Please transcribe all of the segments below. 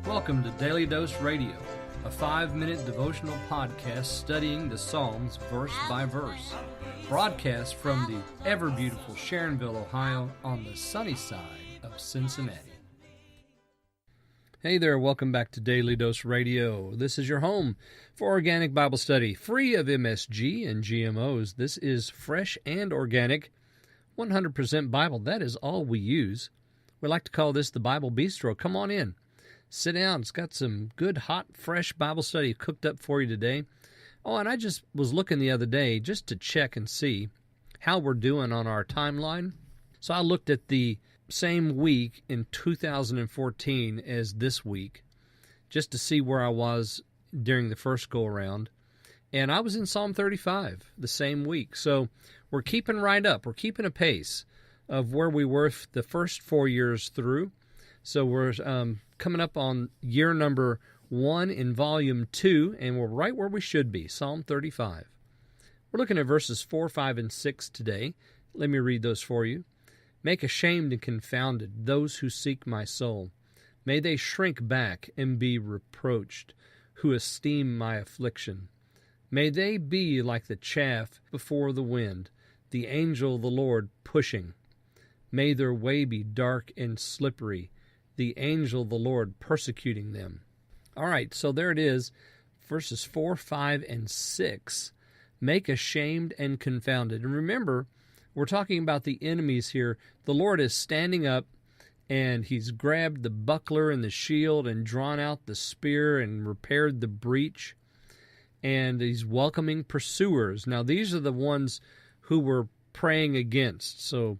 Welcome to Daily Dose Radio, a 5-minute devotional podcast studying the Psalms verse by verse. Broadcast from the ever-beautiful Sharonville, Ohio, on the sunny side of Cincinnati. Hey there, welcome back to Daily Dose Radio. This is your home for organic Bible study, free of MSG and GMOs. This is fresh and organic, 100% Bible. That is all we use. We like to call this the Bible Bistro. Come on in. Sit down. It's got some good, hot, fresh Bible study cooked up for you today. Oh, and I just was looking the other day just to check and see how we're doing on our timeline. So I looked at the same week in 2014 as this week, just to see where I was during the first go-around. And I was in Psalm 35 the same week. So we're keeping right up. We're keeping a pace of where we were the first 4 years through. So we're coming up on year number 1 in volume 2, and we're right where we should be, Psalm 35. We're looking at verses 4, 5, and 6 today. Let me read those for you. Make ashamed and confounded those who seek my soul. May they shrink back and be reproached, who esteem my affliction. May they be like the chaff before the wind, the angel of the Lord pushing. May their way be dark and slippery, the angel of the Lord persecuting them. All right, so there it is, verses 4, 5, and 6. Make ashamed and confounded. And remember, we're talking about the enemies here. The Lord is standing up, and he's grabbed the buckler and the shield and drawn out the spear and repaired the breach. And he's welcoming pursuers. Now, these are the ones who we're praying against. So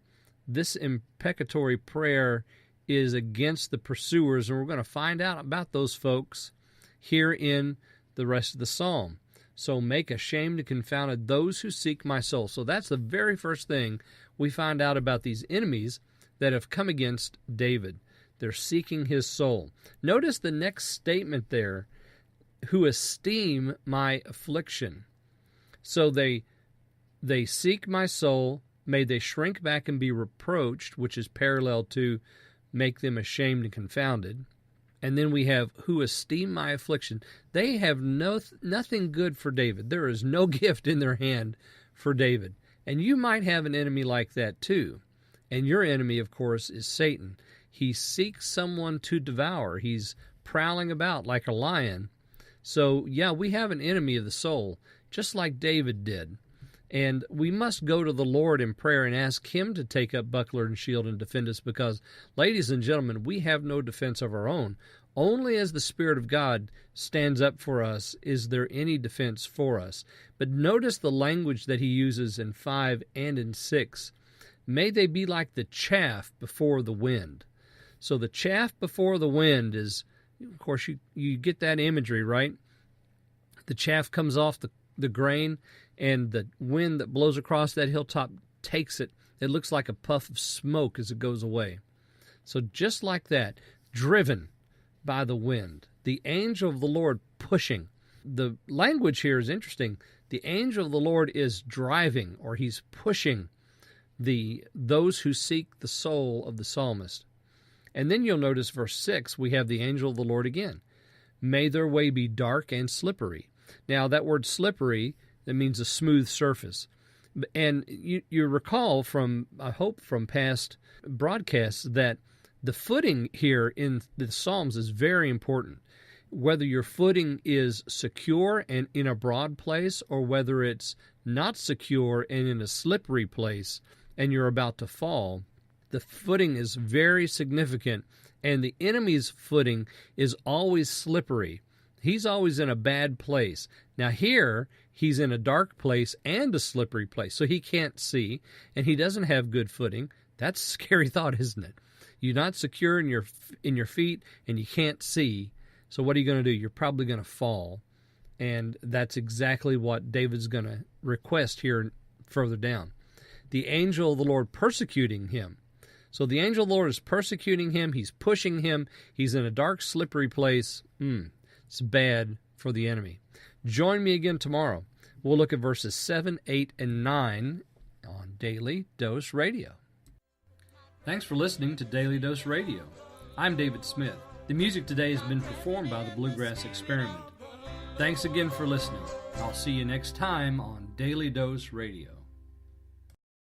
this imprecatory prayer is against the pursuers, and we're going to find out about those folks here in the rest of the psalm. So make ashamed and confounded those who seek my soul. So that's the very first thing we find out about these enemies that have come against David. They're seeking his soul. Notice the next statement there, who esteem my affliction. So they seek my soul. May they shrink back and be reproached, which is parallel to make them ashamed and confounded. And then we have, who esteem my affliction. They have nothing good for David. There is no gift in their hand for David. And you might have an enemy like that too. And your enemy, of course, is Satan. He seeks someone to devour. He's prowling about like a lion. So, yeah, we have an enemy of the soul, just like David did. And we must go to the Lord in prayer and ask him to take up buckler and shield and defend us because, ladies and gentlemen, we have no defense of our own. Only as the Spirit of God stands up for us is there any defense for us. But notice the language that he uses in 5 and in 6. May they be like the chaff before the wind. So the chaff before the wind is, of course, you get that imagery, right? The chaff comes off the grain, and the wind that blows across that hilltop takes it. It looks like a puff of smoke as it goes away. So just like that, driven by the wind, the angel of the Lord pushing. The language here is interesting. The angel of the Lord is driving, or he's pushing those who seek the soul of the psalmist. And then you'll notice verse 6, we have the angel of the Lord again. May their way be dark and slippery. Now, that word slippery, that means a smooth surface. And you recall from, I hope, from past broadcasts that the footing here in the Psalms is very important. Whether your footing is secure and in a broad place or whether it's not secure and in a slippery place and you're about to fall, the footing is very significant. And the enemy's footing is always slippery. He's always in a bad place. Now here, he's in a dark place and a slippery place, so he can't see, and he doesn't have good footing. That's a scary thought, isn't it? You're not secure in your feet, and you can't see, so what are you going to do? You're probably going to fall, and that's exactly what David's going to request here further down. The angel of the Lord persecuting him. So the angel of the Lord is persecuting him, he's pushing him, he's in a dark, slippery place. It's bad for the enemy. Join me again tomorrow. We'll look at verses 7, 8, and 9 on Daily Dose Radio. Thanks for listening to Daily Dose Radio. I'm David Smith. The music today has been performed by the Bluegrass Experiment. Thanks again for listening. I'll see you next time on Daily Dose Radio.